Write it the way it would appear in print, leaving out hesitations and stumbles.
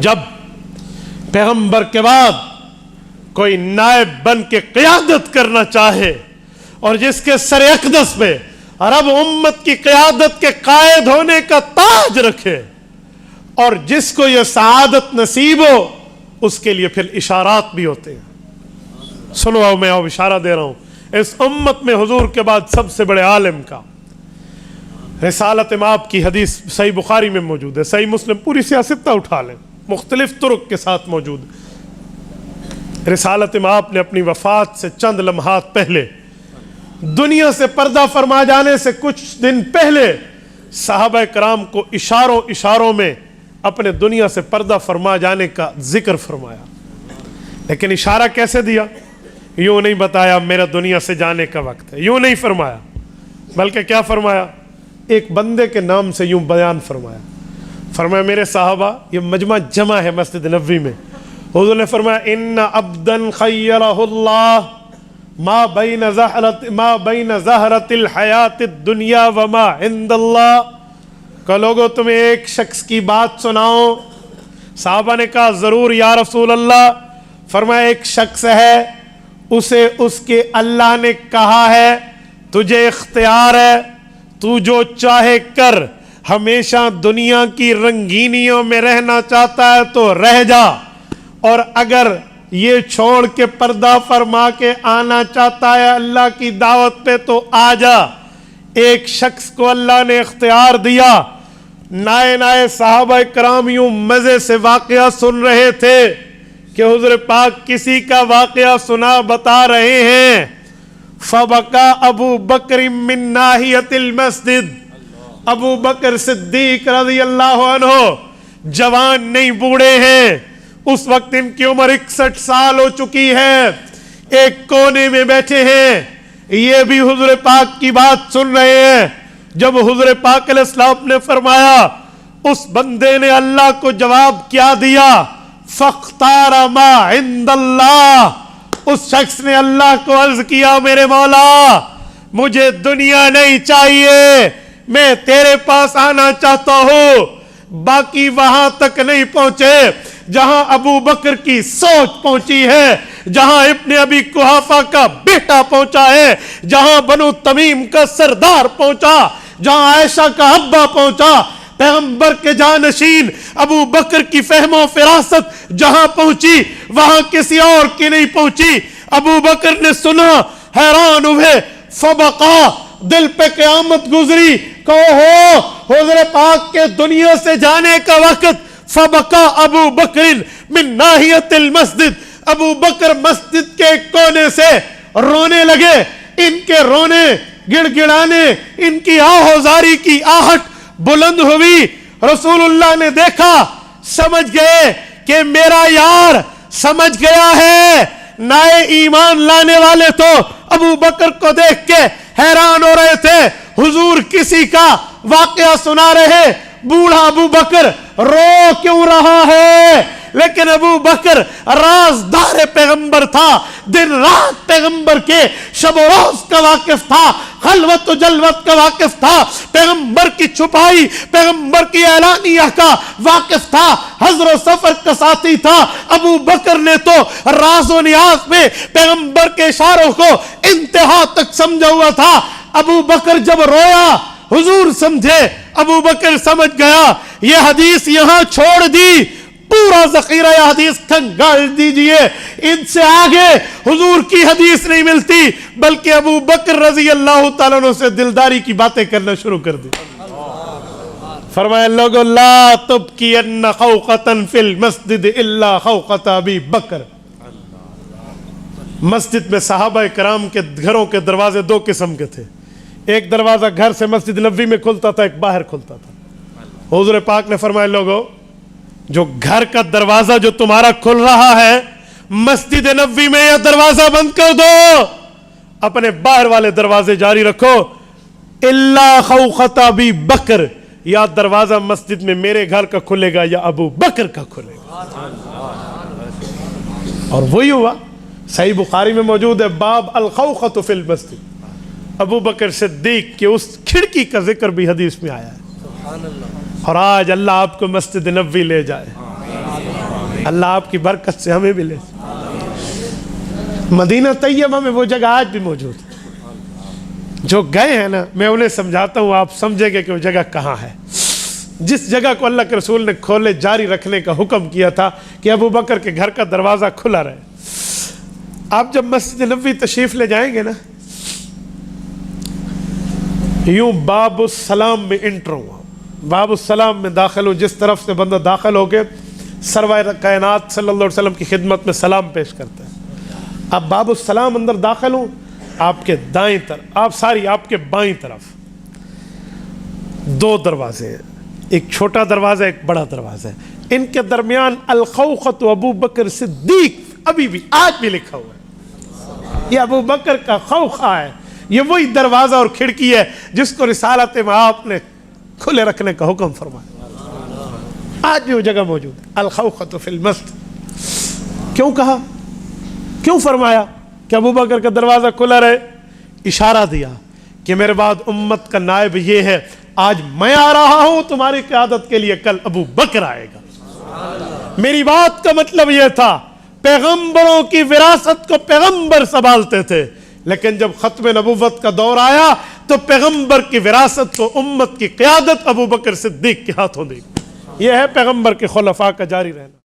جب پیغمبر کے بعد کوئی نائب بن کے قیادت کرنا چاہے اور جس کے سر اقدس پہ رب امت کی قیادت کے قائد ہونے کا تاج رکھے اور جس کو یہ سعادت نصیب ہو، اس کے لیے پھر اشارات بھی ہوتے ہیں۔ سنو میں اب اشارہ دے رہا ہوں اس امت میں حضور کے بعد سب سے بڑے عالم کا۔ رسالت مآب کی حدیث صحیح بخاری میں موجود ہے، صحیح مسلم، پوری سیاستہ اٹھا لیں، مختلف طرق کے ساتھ موجود ہے۔ رسالت مآب نے اپنی وفات سے چند لمحات پہلے، دنیا سے پردہ فرما جانے سے کچھ دن پہلے، صحابہ کرام کو اشاروں میں اپنے دنیا سے پردہ فرما جانے کا ذکر فرمایا۔ لیکن اشارہ کیسے دیا؟ یوں نہیں بتایا میرا دنیا سے جانے کا وقت ہے، یوں نہیں فرمایا، بلکہ کیا فرمایا؟ ایک بندے کے نام سے یوں بیان فرمایا۔ فرمایا میرے صحابہ، یہ مجمع جمع ہے مسجد نبوی میں، حضور نے فرمایا ان عبدا خیرہ اللہ ما بین زہرۃ الحیات الدنیا وما عند اللہ۔ کہ لوگوں تمہیں ایک شخص کی بات سناؤ۔ صحابہ نے کہا ضرور یا رسول اللہ۔ فرمایا ایک شخص ہے، اسے اس کے اللہ نے کہا ہے تجھے اختیار ہے، تو جو چاہے کر، ہمیشہ دنیا کی رنگینیوں میں رہنا چاہتا ہے تو رہ جا، اور اگر یہ چھوڑ کے پردہ فرما کے آنا چاہتا ہے اللہ کی دعوت پہ تو آ جا۔ ایک شخص کو اللہ نے اختیار دیا۔ نائے صحابہ کرام یوں مزے سے واقعہ سن رہے تھے کہ حضور پاک کسی کا واقعہ سنا بتا رہے ہیں۔ فبکا ابو بکر من ناحیت المسجد، ابو بکر صدیق رضی اللہ عنہ جوان نہیں بوڑھے ہیں، اس وقت ان کی عمر 61 سال ہو چکی ہے، ایک کونے میں بیٹھے ہیں، یہ بھی حضور پاک کی بات سن رہے ہیں۔ جب حضور پاک علیہ السلام نے فرمایا، اس بندے نے اللہ کو جواب کیا دیا؟ فاختار ما عند اللہ۔ اس شخص نے اللہ کو عرض کیا میرے مولا مجھے دنیا نہیں چاہیے، میں تیرے پاس آنا چاہتا ہوں۔ باقی وہاں تک نہیں پہنچے جہاں ابو بکر کی سوچ پہنچی ہے، جہاں ابن ابی قحافہ کا بیٹا پہنچا ہے، جہاں بنو تمیم کا سردار پہنچا، جہاں عائشہ کا ابا پہنچا، پیغمبر کے جانشین ابو بکر کی فہم و فراست جہاں پہنچی وہاں کسی اور کی نہیں پہنچی۔ ابو بکر نے سنا، حیران ہوئے، فبقا، دل پہ قیامت گزری کہ ہو حضور پاک کے دنیا سے جانے کا وقت۔ فبقا ابو بکر من ناحیت المسجد، ابو بکر مسجد کے کونے سے رونے لگے۔ ان کے رونے، گڑ گڑانے، ان کی آہوزاری کی آہٹ بلند ہوئی۔ رسول اللہ نے دیکھا، سمجھ گئے کہ میرا یار سمجھ گیا ہے۔ نئے ایمان لانے والے تو ابو بکر کو دیکھ کے حیران ہو رہے تھے، حضور کسی کا واقعہ سنا رہے، بوڑھا ابو بکر رو کیوں رہا ہے؟ لیکن ابو بکر رازدار پیغمبر تھا، دن رات پیغمبر کے شب و روز کا واقف تھا، خلوت و جلوت کا واقف تھا، پیغمبر کی چھپائی، پیغمبر کی اعلانیہ کا واقف تھا، حضر و سفر کا ساتھی تھا۔ ابو بکر نے تو راز و نیاز میں پیغمبر کے اشاروں کو انتہا تک سمجھا ہوا تھا۔ ابو بکر جب رویا، حضور سمجھے، ابو بکر سمجھ گیا، یہ حدیث یہاں چھوڑ دی، پورا ذخیرہ حدیث کھنگال دیجئے، ان سے آگے حضور کی حدیث نہیں ملتی، بلکہ ابو بکر رضی اللہ تعالیٰ عنہ سے دلداری کی باتیں کرنا شروع کر دی۔ فرمایا لوگو لا تبکین خوقتا فی المسجد الا خوقت ابی بکر۔ مسجد میں صحابہ کرام کے گھروں کے دروازے دو قسم کے تھے، ایک دروازہ گھر سے مسجد نبوی میں کھلتا تھا، ایک باہر کھلتا تھا۔ حضور پاک نے فرمایا لوگو جو گھر کا دروازہ جو تمہارا کھل رہا ہے، مسجد نبوی میں یہ دروازہ بند کر دو، اپنے باہر والے دروازے جاری رکھو۔ الا خوخت ابی بکر، یا دروازہ مسجد میں میرے گھر کا کھلے گا یا ابو بکر کا کھلے گا۔ اور وہی ہوا، صحیح بخاری میں موجود ہے، باب الخوخۃ فی المسجد، ابو بکر صدیق کے اس کھڑکی کا ذکر بھی حدیث میں آیا ہے۔ اور آج اللہ آپ کو مسجد نبوی لے جائے۔ اللہ آپ کی برکت سے ہمیں ملے. مدینہ طیبہ میں وہ جگہ آج بھی موجود ہے. جو گئے ہیں نا میں انہیں سمجھاتا ہوں, آپ سمجھیں گے کہ وہ جگہ کہاں ہے. جس جگہ کو اللہ کے رسول نے کھولے جاری رکھنے کا حکم کیا تھا کہ ابو بکر کے گھر کا دروازہ کھلا رہے. آپ جب مسجد نبوی تشریف لے جائیں گے نا, یوں باب السلام میں انٹر ہوا, باب السلام میں داخل ہوں, جس طرف سے بندہ داخل ہو کے سرور کائنات صلی اللہ علیہ وسلم کی خدمت میں سلام پیش کرتا ہے. اب باب السلام اندر داخل ہوں, آپ کے دائیں طرف آپ کے بائیں طرف دو دروازے ہیں, ایک چھوٹا دروازہ ایک بڑا دروازہ ہے. ان کے درمیان الخوخۃ ابو بکر صدیق ابھی بھی آج بھی لکھا ہوا ہے. یہ ابو بکر کا خوخہ ہے. یہ وہی دروازہ اور کھڑکی ہے جس کو رسالت میں آپ نے کھلے رکھنے کا حکم فرمایا. آج بھی وہ جگہ موجود ہے, الخوخۃ فی المسجد. کیوں کہا, کیوں فرمایا کہ ابو بکر کا دروازہ کھلا رہے؟ اشارہ دیا کہ میرے بعد امت کا نائب یہ ہے, آج میں آ رہا ہوں تمہاری قیادت کے لیے, کل ابو بکر آئے گا. میری بات کا مطلب یہ تھا, پیغمبروں کی وراثت کو پیغمبر سنبھالتے تھے, لیکن جب ختم نبوت کا دور آیا تو پیغمبر کی وراثت کو, امت کی قیادت ابو بکر صدیق کے ہاتھوں دی. یہ ہے پیغمبر کے خلفاء کا جاری رہنا.